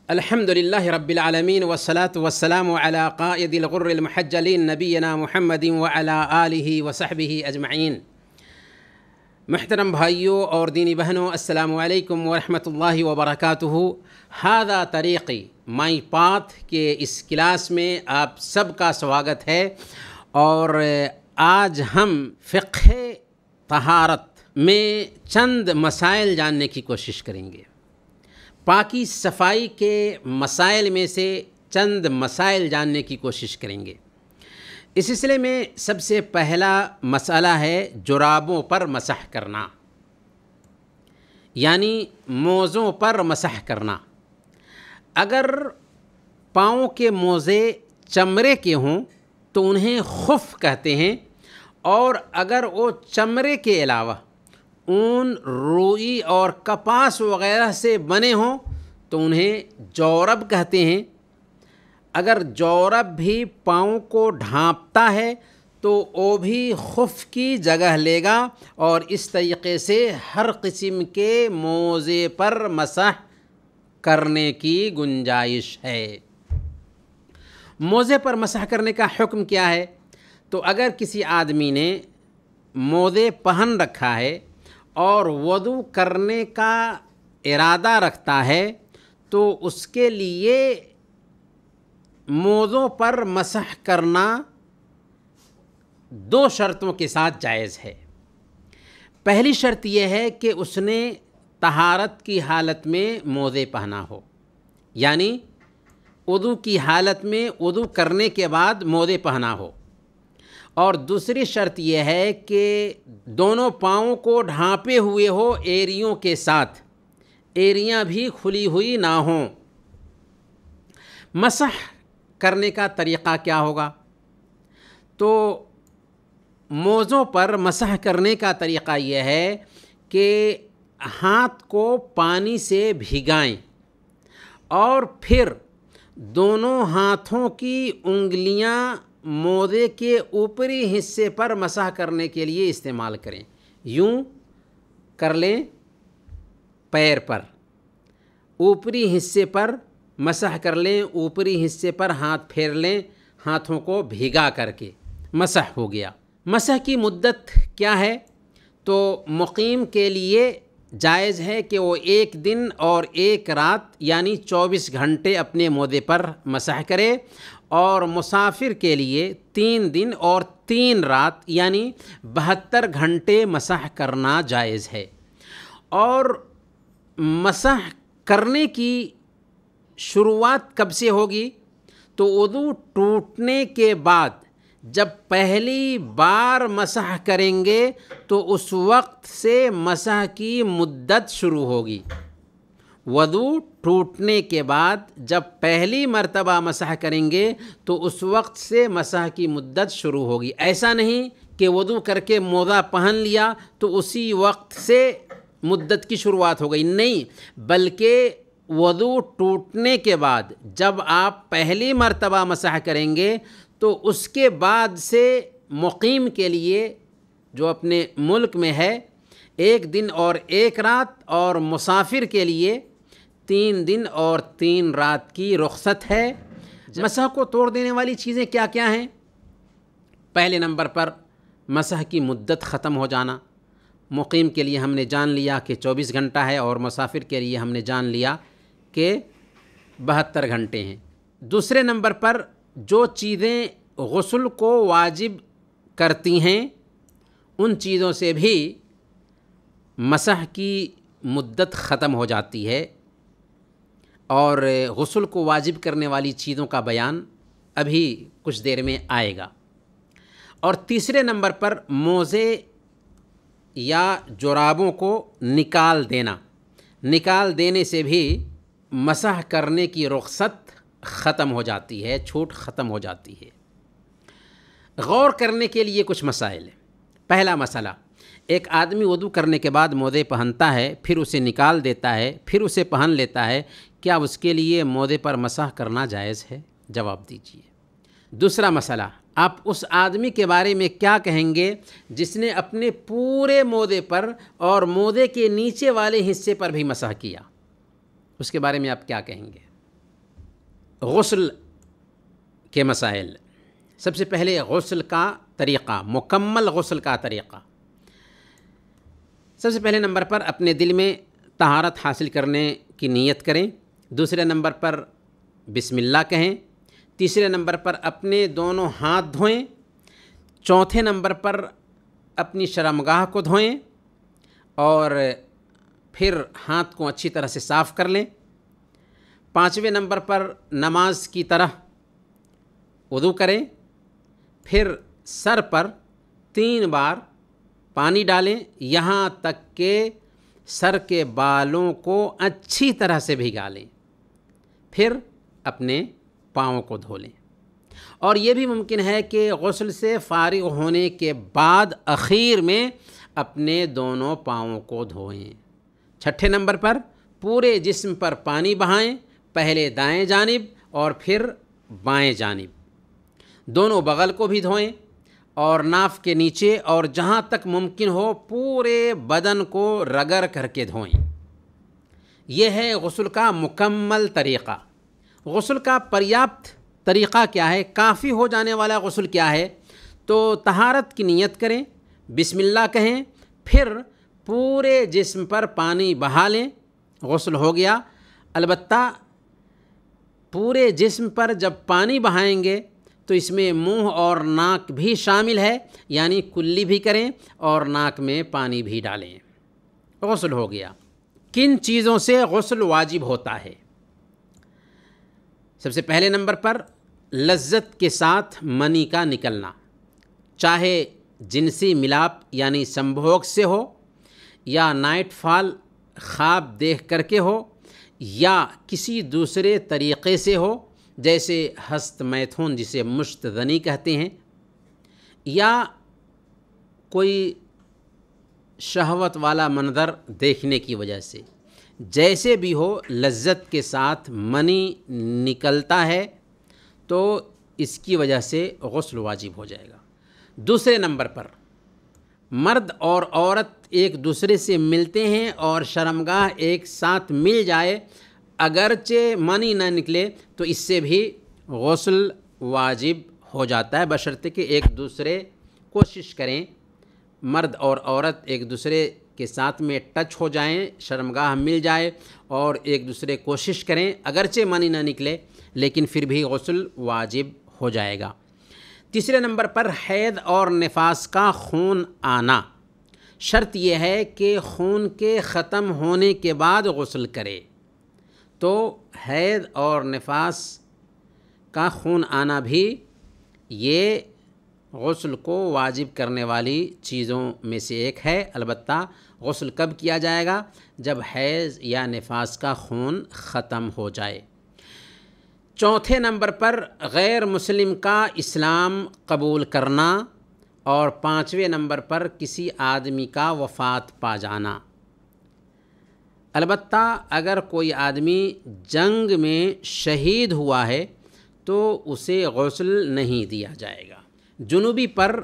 الحمد للہ رب العالمین والصلاة والسلام علی قائد الغر المحجلین نبینا محمد وعلی آلہ وصحبہ اجمعین۔ محترم بھائیوں اور دینی بہنوں، السلام علیکم ورحمۃ اللہ وبرکاتہ۔ ھذا طریقی مائی پاتھ کے اس کلاس میں آپ سب کا سواگت ہے، اور آج ہم فقہ طہارت میں چند مسائل جاننے کی کوشش کریں گے۔ پاکی صفائی کے مسائل میں سے چند مسائل جاننے کی کوشش کریں گے۔ اس سلسلے میں سب سے پہلا مسئلہ ہے جرابوں پر مسح کرنا، یعنی موزوں پر مسح کرنا۔ اگر پاؤں کے موزے چمڑے کے ہوں تو انہیں خف کہتے ہیں، اور اگر وہ چمڑے کے علاوہ اون، روئی اور کپاس وغیرہ سے بنے ہوں تو انہیں جورب کہتے ہیں۔ اگر جورب بھی پاؤں کو ڈھانپتا ہے تو وہ بھی خف کی جگہ لے گا، اور اس طریقے سے ہر قسم کے موزے پر مسح کرنے کی گنجائش ہے۔ موزے پر مسح کرنے کا حکم کیا ہے؟ تو اگر کسی آدمی نے موزے پہن رکھا ہے اور وضو کرنے کا ارادہ رکھتا ہے تو اس کے لیے موزوں پر مسح کرنا دو شرطوں کے ساتھ جائز ہے۔ پہلی شرط یہ ہے کہ اس نے طہارت کی حالت میں موزے پہنا ہو، یعنی وضو کی حالت میں وضو کرنے کے بعد موزے پہنا ہو، اور دوسری شرط یہ ہے کہ دونوں پاؤں کو ڈھانپے ہوئے ہو ایڑیوں کے ساتھ، ایڑیاں بھی کھلی ہوئی نہ ہوں۔ مسح کرنے کا طریقہ کیا ہوگا؟ تو موزوں پر مسح کرنے کا طریقہ یہ ہے کہ ہاتھ کو پانی سے بھگائیں اور پھر دونوں ہاتھوں کی انگلیاں موزے کے اوپری حصے پر مسح کرنے کے لیے استعمال کریں۔ یوں کر لیں، پیر پر اوپری حصے پر مسح کر لیں، اوپری حصے پر ہاتھ پھیر لیں، ہاتھوں کو بھیگا کر کے مسح ہو گیا۔ مسح کی مدت کیا ہے؟ تو مقیم کے لیے جائز ہے کہ وہ 1 دن اور 1 رات یعنی 24 گھنٹے اپنے موزے پر مسح کرے، اور مسافر کے لیے 3 دن اور 3 رات یعنی 72 گھنٹے مسح کرنا جائز ہے۔ اور مسح کرنے کی شروعات کب سے ہوگی؟ تو وضو ٹوٹنے کے بعد جب پہلی بار مسح کریں گے تو اس وقت سے مسح کی مدت شروع ہوگی۔ وضو ٹوٹنے کے بعد جب پہلی مرتبہ مسح کریں گے تو اس وقت سے مسح کی مدت شروع ہوگی۔ ایسا نہیں کہ وضو کر کے موزہ پہن لیا تو اسی وقت سے مدت کی شروعات ہو گئی، نہیں، بلکہ وضو ٹوٹنے کے بعد جب آپ پہلی مرتبہ مسح کریں گے تو اس کے بعد سے مقیم کے لیے جو اپنے ملک میں ہے 1 دن اور 1 رات، اور مسافر کے لیے 3 دن اور 3 رات کی رخصت ہے۔ مسح کو توڑ دینے والی چیزیں کیا کیا ہیں؟ پہلے نمبر پر مسح کی مدت ختم ہو جانا۔ مقیم کے لیے ہم نے جان لیا کہ 24 گھنٹہ ہے، اور مسافر کے لیے ہم نے جان لیا کہ 72 گھنٹے ہیں۔ دوسرے نمبر پر جو چیزیں غسل کو واجب کرتی ہیں ان چیزوں سے بھی مسح کی مدت ختم ہو جاتی ہے، اور غسل کو واجب کرنے والی چیزوں کا بیان ابھی کچھ دیر میں آئے گا۔ اور تیسرے نمبر پر موزے یا جرابوں کو نکال دینے سے بھی مسح کرنے کی رخصت ختم ہو جاتی ہے، چھوٹ ختم ہو جاتی ہے۔ غور کرنے کے لیے کچھ مسائل ہیں۔ پہلا مسئلہ، ایک آدمی وضو کرنے کے بعد موزے پہنتا ہے، پھر اسے نکال دیتا ہے، پھر اسے پہن لیتا ہے، کیا اس کے لیے موزے پر مسح کرنا جائز ہے؟ جواب دیجیے۔ دوسرا مسئلہ، آپ اس آدمی کے بارے میں کیا کہیں گے جس نے اپنے پورے مودے پر اور مودے کے نیچے والے حصے پر بھی مسح کیا؟ اس کے بارے میں آپ کیا کہیں گے؟ غسل کے مسائل۔ سب سے پہلے غسل کا طریقہ، مکمل غسل کا طریقہ۔ سب سے پہلے نمبر پر اپنے دل میں طہارت حاصل کرنے کی نیت کریں۔ دوسرے نمبر پر بسم اللہ کہیں۔ تیسرے نمبر پر اپنے دونوں ہاتھ دھوئیں۔ چوتھے نمبر پر اپنی شرمگاہ کو دھوئیں اور پھر ہاتھ کو اچھی طرح سے صاف کر لیں۔ پانچویں نمبر پر نماز کی طرح وضو کریں۔ پھر سر پر 3 بار پانی ڈالیں یہاں تک کہ سر کے بالوں کو اچھی طرح سے بھگا لیں۔ پھر اپنے پاؤں کو دھو لیں۔ اور یہ بھی ممکن ہے کہ غسل سے فارغ ہونے کے بعد اخیر میں اپنے دونوں پاؤں کو دھوئیں۔ چھٹے نمبر پر پورے جسم پر پانی بہائیں، پہلے دائیں جانب اور پھر بائیں جانب۔ دونوں بغل کو بھی دھوئیں اور ناف کے نیچے اور جہاں تک ممکن ہو پورے بدن کو رگڑ کر کے دھوئیں۔ یہ ہے غسل کا مکمل طریقہ۔ غسل کا پریاپت طریقہ کیا ہے، کافی ہو جانے والا غسل کیا ہے؟ تو طہارت کی نیت کریں، بسم اللہ کہیں، پھر پورے جسم پر پانی بہا لیں، غسل ہو گیا۔ البتہ پورے جسم پر جب پانی بہائیں گے تو اس میں منہ اور ناک بھی شامل ہے، یعنی کلی بھی کریں اور ناک میں پانی بھی ڈالیں۔ غسل ہو گیا۔ کن چیزوں سے غسل واجب ہوتا ہے؟ سب سے پہلے نمبر پر لذت کے ساتھ منی کا نکلنا، چاہے جنسی ملاپ یعنی سمبھوگ سے ہو، یا نائٹ فال خواب دیکھ کر کے ہو، یا کسی دوسرے طریقے سے ہو جیسے ہست میتھون جسے مشت زنی کہتے ہیں، یا کوئی شہوت والا منظر دیکھنے کی وجہ سے۔ جیسے بھی ہو لذت کے ساتھ منی نکلتا ہے تو اس کی وجہ سے غسل واجب ہو جائے گا۔ دوسرے نمبر پر مرد اور عورت ایک دوسرے سے ملتے ہیں اور شرمگاہ ایک ساتھ مل جائے، اگرچہ منی نہ نکلے تو اس سے بھی غسل واجب ہو جاتا ہے، بشرطے کہ ایک دوسرے کوشش کریں، مرد اور عورت ایک دوسرے کے ساتھ میں ٹچ ہو جائیں، شرمگاہ مل جائے اور ایک دوسرے کوشش کریں، اگرچہ منی نہ نکلے لیکن پھر بھی غسل واجب ہو جائے گا۔ تیسرے نمبر پر حیض اور نفاس کا خون آنا۔ شرط یہ ہے کہ خون کے ختم ہونے کے بعد غسل کرے۔ تو حیض اور نفاس کا خون آنا بھی یہ غسل کو واجب کرنے والی چیزوں میں سے ایک ہے۔ البتہ غسل کب کیا جائے گا؟ جب حیض یا نفاس کا خون ختم ہو جائے۔ چوتھے نمبر پر غیر مسلم کا اسلام قبول کرنا، اور پانچویں نمبر پر کسی آدمی کا وفات پا جانا۔ البتہ اگر کوئی آدمی جنگ میں شہید ہوا ہے تو اسے غسل نہیں دیا جائے گا۔ جنوبی پر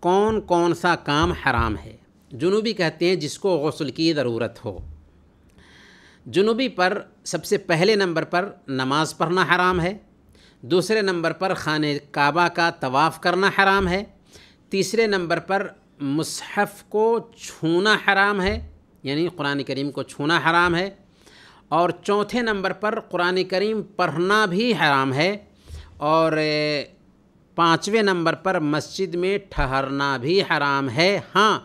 کون کون سا کام حرام ہے؟ جنوبی کہتے ہیں جس کو غسل کی ضرورت ہو۔ جنوبی پر سب سے پہلے نمبر پر نماز پڑھنا حرام ہے۔ دوسرے نمبر پر خانہ کعبہ کا طواف کرنا حرام ہے۔ تیسرے نمبر پر مصحف کو چھونا حرام ہے، یعنی قرآن کریم کو چھونا حرام ہے۔ اور چوتھے نمبر پر قرآن کریم پڑھنا بھی حرام ہے۔ اور پانچویں نمبر پر مسجد میں ٹھہرنا بھی حرام ہے۔ ہاں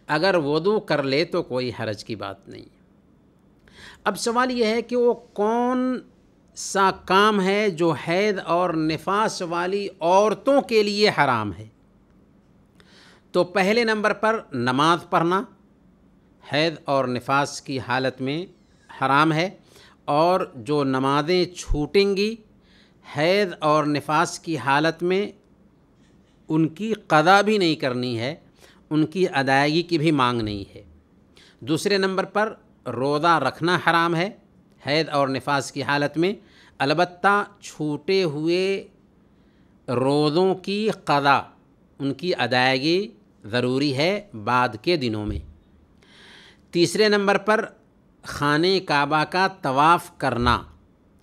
اگر وضو کر لے تو کوئی حرج کی بات نہیں۔ اب سوال یہ ہے کہ وہ کون سا کام ہے جو حیض اور نفاس والی عورتوں کے لیے حرام ہے؟ تو پہلے نمبر پر نماز پڑھنا حیض اور نفاس کی حالت میں حرام ہے، اور جو نمازیں چھوٹیں گی حیض اور نفاس کی حالت میں ان کی قضا بھی نہیں کرنی ہے، ان کی ادائیگی کی بھی مانگ نہیں ہے۔ دوسرے نمبر پر روزہ رکھنا حرام ہے حیض اور نفاس کی حالت میں، البتہ چھوٹے ہوئے روزوں کی قضا، ان کی ادائیگی ضروری ہے بعد کے دنوں میں۔ تیسرے نمبر پر خانہ کعبہ کا طواف کرنا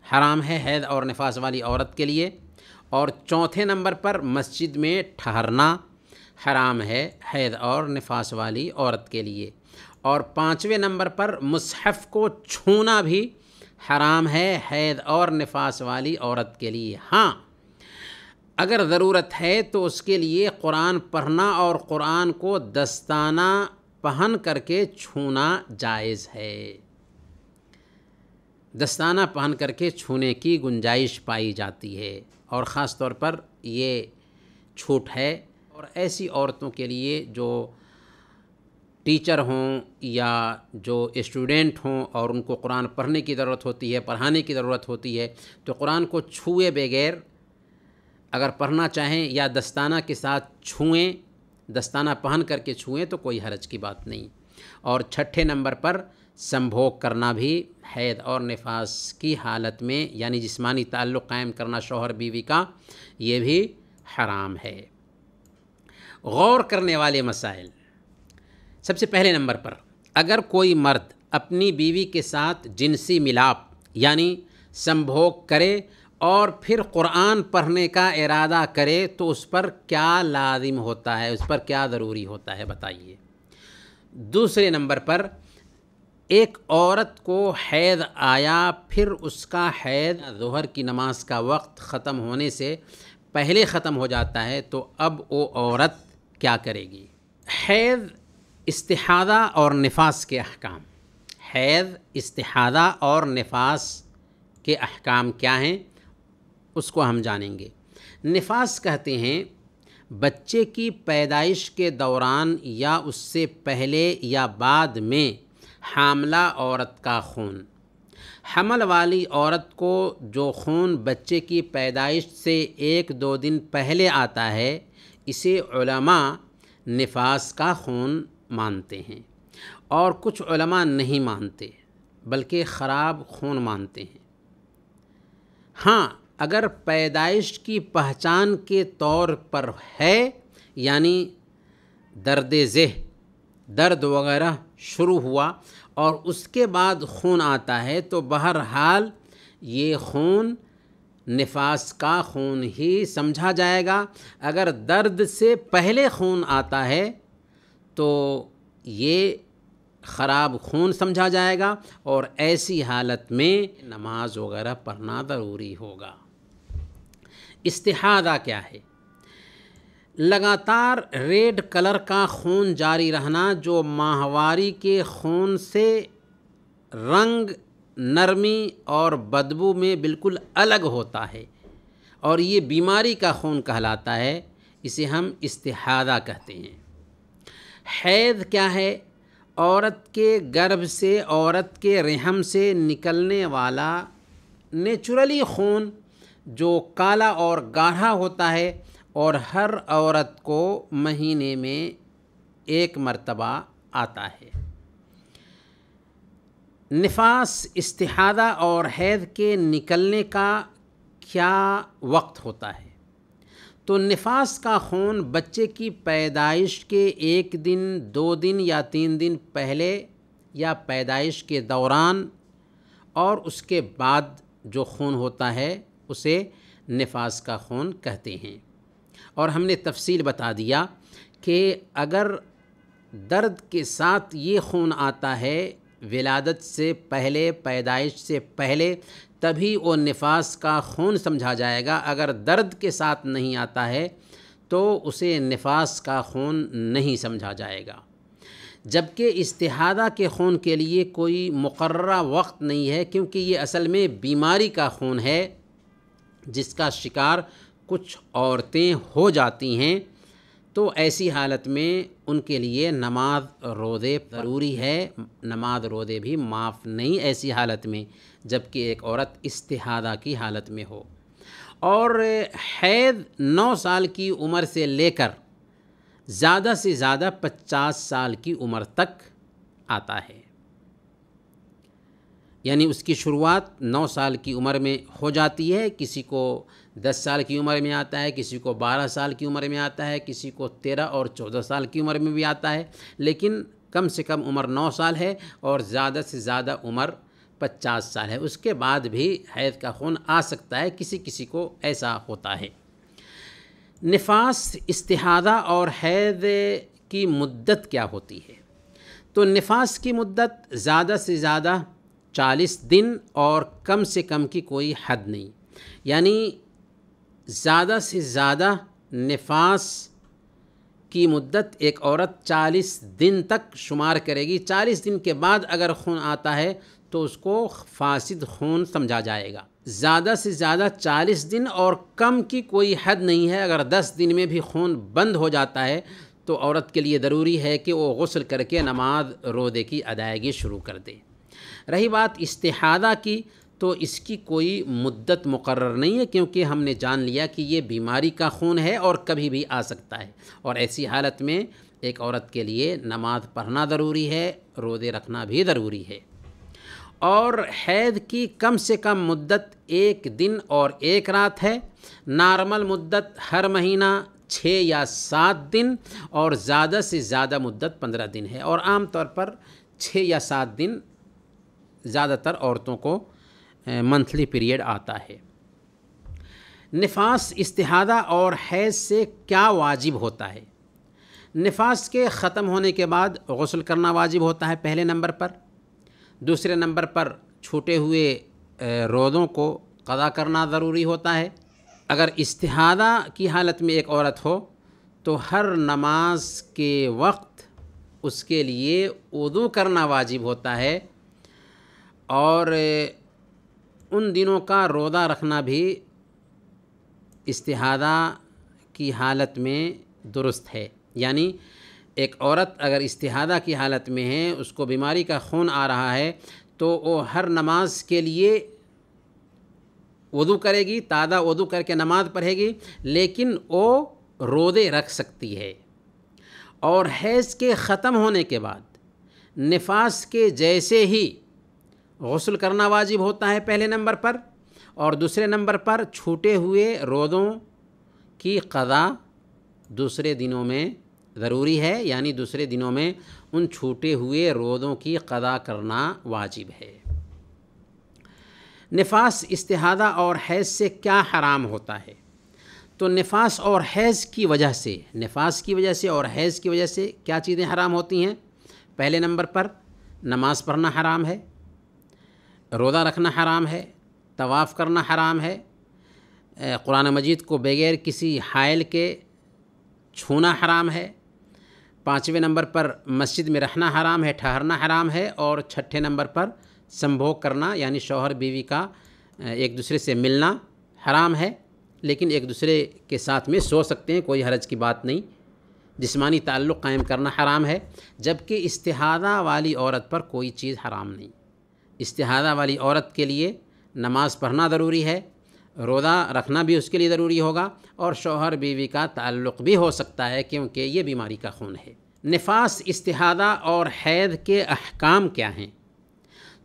حرام ہے حیض اور نفاس والی عورت کے لیے۔ اور چوتھے نمبر پر مسجد میں ٹھہرنا حرام ہے حیض اور نفاس والی عورت کے لیے۔ اور پانچویں نمبر پر مصحف کو چھونا بھی حرام ہے حیض اور نفاس والی عورت کے لیے۔ ہاں، اگر ضرورت ہے تو اس کے لیے قرآن پڑھنا اور قرآن کو دستانہ پہن کر کے چھونا جائز ہے، دستانہ پہن کر کے چھونے کی گنجائش پائی جاتی ہے، اور خاص طور پر یہ چھوٹ ہے اور ایسی عورتوں کے لیے جو ٹیچر ہوں یا جو اسٹوڈنٹ ہوں اور ان کو قرآن پڑھنے کی ضرورت ہوتی ہے، پڑھانے کی ضرورت ہوتی ہے، تو قرآن کو چھوئے بغیر اگر پڑھنا چاہیں یا دستانہ کے ساتھ چھوئیں، دستانہ پہن کر کے چھوئیں تو کوئی حرج کی بات نہیں۔ اور چھٹے نمبر پر سنبھوگ کرنا بھی حیض اور نفاس کی حالت میں، یعنی جسمانی تعلق قائم کرنا شوہر بیوی کا، یہ بھی حرام ہے۔ غور کرنے والے مسائل۔ سب سے پہلے نمبر پر اگر کوئی مرد اپنی بیوی کے ساتھ جنسی ملاپ یعنی سنبھوگ کرے اور پھر قرآن پڑھنے کا ارادہ کرے تو اس پر کیا لازم ہوتا ہے، اس پر کیا ضروری ہوتا ہے، بتائیے۔ دوسرے نمبر پر ایک عورت کو حیض آیا، پھر اس کا حیض ظہر کی نماز کا وقت ختم ہونے سے پہلے ختم ہو جاتا ہے، تو اب وہ عورت کیا کرے گی؟ حیض، استحاضہ اور نفاس کے احکام۔ حیض، استحاضہ اور نفاس کے احکام کیا ہیں اس کو ہم جانیں گے۔ نفاس کہتے ہیں بچے کی پیدائش کے دوران یا اس سے پہلے یا بعد میں حاملہ عورت کا خون۔ حمل والی عورت کو جو خون بچے کی پیدائش سے 1-2 دن پہلے آتا ہے، اسے علماء نفاس کا خون مانتے ہیں، اور کچھ علماء نہیں مانتے بلکہ خراب خون مانتے ہیں۔ ہاں، اگر پیدائش کی پہچان کے طور پر ہے، یعنی درد ذہ، درد وغیرہ شروع ہوا اور اس کے بعد خون آتا ہے، تو بہرحال یہ خون نفاس کا خون ہی سمجھا جائے گا۔ اگر درد سے پہلے خون آتا ہے تو یہ خراب خون سمجھا جائے گا، اور ایسی حالت میں نماز وغیرہ پڑھنا ضروری ہوگا۔ استحاضہ کیا ہے؟ لگاتار ریڈ کلر کا خون جاری رہنا جو ماہواری کے خون سے رنگ، نرمی اور بدبو میں بالکل الگ ہوتا ہے، اور یہ بیماری کا خون کہلاتا ہے، اسے ہم استحاضہ کہتے ہیں۔ حیض کیا ہے؟ عورت کے گربھ سے، عورت کے رحم سے نکلنے والا نیچرلی خون جو کالا اور گاڑھا ہوتا ہے، اور ہر عورت کو مہینے میں 1 مرتبہ آتا ہے۔ نفاس، استحاضہ اور حیض کے نکلنے کا کیا وقت ہوتا ہے؟ تو نفاس کا خون بچے کی پیدائش کے 1 دن، 2 دن یا 3 دن پہلے، یا پیدائش کے دوران، اور اس کے بعد جو خون ہوتا ہے اسے نفاس کا خون کہتے ہیں۔ اور ہم نے تفصیل بتا دیا کہ اگر درد کے ساتھ یہ خون آتا ہے ولادت سے پہلے، پیدائش سے پہلے، تبھی وہ نفاس کا خون سمجھا جائے گا۔ اگر درد کے ساتھ نہیں آتا ہے تو اسے نفاس کا خون نہیں سمجھا جائے گا۔ جبکہ استحاضہ کے خون کے لیے کوئی مقررہ وقت نہیں ہے، کیونکہ یہ اصل میں بیماری کا خون ہے جس کا شکار کچھ عورتیں ہو جاتی ہیں، تو ایسی حالت میں ان کے لیے نماز روزے ضروری ہے۔ نماز روزے بھی معاف نہیں ایسی حالت میں جبکہ ایک عورت استحاضہ کی حالت میں ہو۔ اور حیض 9 سال کی عمر سے لے کر زیادہ سے زیادہ 50 سال کی عمر تک آتا ہے۔ یعنی اس کی شروعات 9 سال کی عمر میں ہو جاتی ہے، کسی کو 10 سال کی عمر میں آتا ہے، کسی کو 12 سال کی عمر میں آتا ہے، کسی کو 13 اور 14 سال کی عمر میں بھی آتا ہے، لیکن کم سے کم عمر 9 سال ہے اور زیادہ سے زیادہ عمر 50 سال ہے۔ اس کے بعد بھی حیض کا خون آ سکتا ہے، کسی کسی کو ایسا ہوتا ہے۔ نفاس، استحاضہ اور حیض کی مدت کیا ہوتی ہے؟ تو نفاس کی مدت زیادہ سے زیادہ 40 دن اور کم سے کم کی کوئی حد نہیں، یعنی زیادہ سے زیادہ نفاس کی مدت ایک عورت 40 دن تک شمار کرے گی۔ 40 دن کے بعد اگر خون آتا ہے تو اس کو فاسد خون سمجھا جائے گا۔ زیادہ سے زیادہ 40 دن اور کم کی کوئی حد نہیں ہے۔ اگر 10 دن میں بھی خون بند ہو جاتا ہے تو عورت کے لیے ضروری ہے کہ وہ غسل کر کے نماز روزے کی ادائیگی شروع کر دے۔ رہی بات استحاضہ کی، تو اس کی کوئی مدت مقرر نہیں ہے، کیونکہ ہم نے جان لیا کہ یہ بیماری کا خون ہے اور کبھی بھی آ سکتا ہے، اور ایسی حالت میں ایک عورت کے لیے نماز پڑھنا ضروری ہے، روزے رکھنا بھی ضروری ہے۔ اور حیض کی کم سے کم مدت 1 دن اور 1 رات ہے، نارمل مدت ہر مہینہ 6 یا 7 دن اور زیادہ سے زیادہ مدت 15 دن ہے، اور عام طور پر 6 یا 7 دن زیادہ تر عورتوں کو منتھلی پیریڈ آتا ہے۔ نفاس، استحاضہ اور حیض سے کیا واجب ہوتا ہے؟ نفاس کے ختم ہونے کے بعد غسل کرنا واجب ہوتا ہے پہلے نمبر پر۔ دوسرے نمبر پر چھوٹے ہوئے روزوں کو قضا کرنا ضروری ہوتا ہے۔ اگر استحاضہ کی حالت میں ایک عورت ہو تو ہر نماز کے وقت اس کے لیے وضو کرنا واجب ہوتا ہے، اور ان دنوں کا روزہ رکھنا بھی استحاضہ کی حالت میں درست ہے۔ یعنی ایک عورت اگر استحاضہ کی حالت میں ہے، اس کو بیماری کا خون آ رہا ہے، تو وہ ہر نماز کے لیے وضو کرے گی، تازہ وضو کر کے نماز پڑھے گی، لیکن وہ روزے رکھ سکتی ہے۔ اور حیض کے ختم ہونے کے بعد نفاس کے جیسے ہی غسل کرنا واجب ہوتا ہے پہلے نمبر پر، اور دوسرے نمبر پر چھوٹے ہوئے روزوں کی قضا دوسرے دنوں میں ضروری ہے، یعنی دوسرے دنوں میں ان چھوٹے ہوئے روزوں کی قضا کرنا واجب ہے۔ نفاس، استحاضہ اور حیض سے کیا حرام ہوتا ہے؟ تو نفاس اور حیض کی وجہ سے، نفاس کی وجہ سے اور حیض کی وجہ سے کیا چیزیں حرام ہوتی ہیں؟ پہلے نمبر پر نماز پڑھنا حرام ہے، روزہ رکھنا حرام ہے، طواف کرنا حرام ہے، قرآن مجید کو بغیر کسی حائل کے چھونا حرام ہے، 5ویں نمبر پر مسجد میں رہنا حرام ہے، ٹھہرنا حرام ہے، اور 6 نمبر پر سنبھوگ کرنا یعنی شوہر بیوی کا ایک دوسرے سے ملنا حرام ہے، لیکن ایک دوسرے کے ساتھ میں سو سکتے ہیں، کوئی حرج کی بات نہیں۔ جسمانی تعلق قائم کرنا حرام ہے، جبکہ استحاضہ والی عورت پر کوئی چیز حرام نہیں۔ استحاضہ والی عورت کے لیے نماز پڑھنا ضروری ہے، روزہ رکھنا بھی اس کے لیے ضروری ہوگا، اور شوہر بیوی کا تعلق بھی ہو سکتا ہے، کیونکہ یہ بیماری کا خون ہے۔ نفاس، استحاضہ اور حیض کے احکام کیا ہیں؟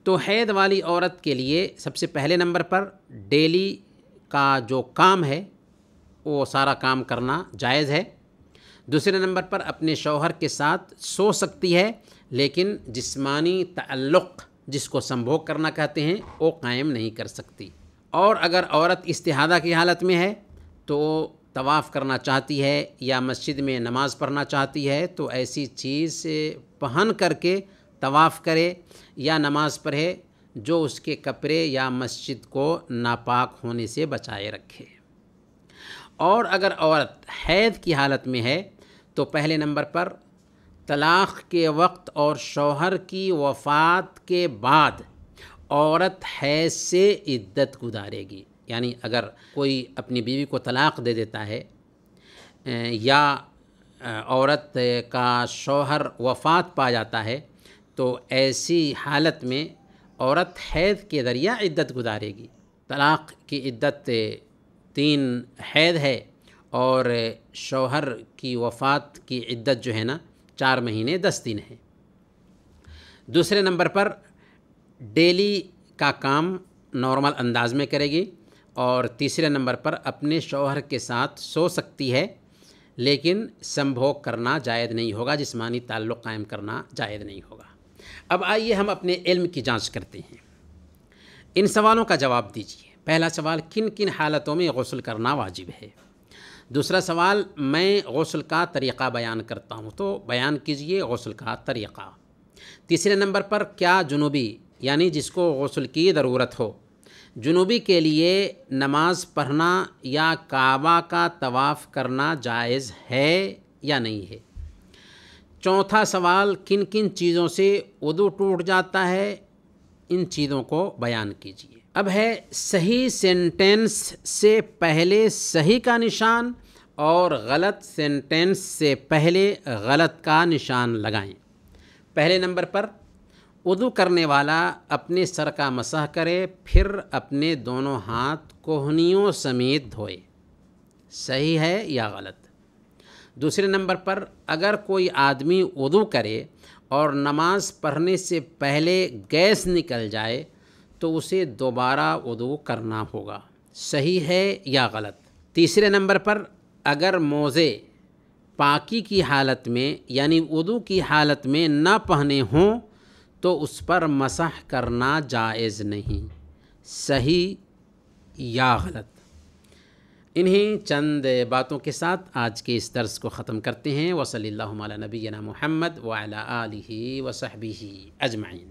تو حیض والی عورت کے لیے سب سے پہلے نمبر پر ڈیلی کا جو کام ہے وہ سارا کام کرنا جائز ہے۔ دوسرے نمبر پر اپنے شوہر کے ساتھ سو سکتی ہے، لیکن جسمانی تعلق جس کو سنبھوگ کرنا کہتے ہیں وہ قائم نہیں کر سکتی۔ اور اگر عورت استحاضہ کی حالت میں ہے تو طواف کرنا چاہتی ہے یا مسجد میں نماز پڑھنا چاہتی ہے، تو ایسی چیز پہن کر کے طواف کرے یا نماز پڑھے جو اس کے کپڑے یا مسجد کو ناپاک ہونے سے بچائے رکھے۔ اور اگر عورت حیض کی حالت میں ہے تو پہلے نمبر پر طلاق کے وقت اور شوہر کی وفات کے بعد عورت حیض سے عدت گزارے گی۔ یعنی اگر کوئی اپنی بیوی کو طلاق دے دیتا ہے یا عورت کا شوہر وفات پا جاتا ہے، تو ایسی حالت میں عورت حیض کے ذریعہ عدت گزارے گی۔ طلاق کی عدت 3 حیض ہے، اور شوہر کی وفات کی عدت جو ہے نا 4 مہینے 10 دن ہے۔ دوسرے نمبر پر ڈیلی کا کام نارمل انداز میں کرے گی، اور تیسرے نمبر پر اپنے شوہر کے ساتھ سو سکتی ہے، لیکن سمبھوگ کرنا جائز نہیں ہوگا، جسمانی تعلق قائم کرنا جائز نہیں ہوگا۔ اب آئیے ہم اپنے علم کی جانچ کرتے ہیں، ان سوالوں کا جواب دیجیے۔ پہلا سوال، کن کن حالتوں میں غسل کرنا واجب ہے؟ دوسرا سوال، میں غسل کا طریقہ بیان کرتا ہوں، تو بیان کیجیے غسل کا طریقہ۔ تیسرے نمبر پر، کیا جنوبی یعنی جس کو غسل کی ضرورت ہو، جنوبی کے لیے نماز پڑھنا یا کعبہ کا طواف کرنا جائز ہے یا نہیں ہے؟ چوتھا سوال، کن کن چیزوں سے وضو ٹوٹ جاتا ہے، ان چیزوں کو بیان کیجیے۔ اب ہے صحیح سینٹینس سے پہلے صحیح کا نشان اور غلط سینٹینس سے پہلے غلط کا نشان لگائیں۔ پہلے نمبر پر، وضو کرنے والا اپنے سر کا مسح کرے، پھر اپنے دونوں ہاتھ کوہنیوں سمیت دھوئے، صحیح ہے یا غلط؟ دوسرے نمبر پر، اگر کوئی آدمی وضو کرے اور نماز پڑھنے سے پہلے گیس نکل جائے تو اسے دوبارہ وضو کرنا ہوگا، صحیح ہے یا غلط؟ تیسرے نمبر پر، اگر موزے پاکی کی حالت میں یعنی وضو کی حالت میں نہ پہنے ہوں تو اس پر مسح کرنا جائز نہیں، صحیح یا غلط؟ انہیں چند باتوں کے ساتھ آج کے اس درس کو ختم کرتے ہیں۔ وصلی اللہ علی نبینا محمد وعلی آلہ وصحبہ اجمعین۔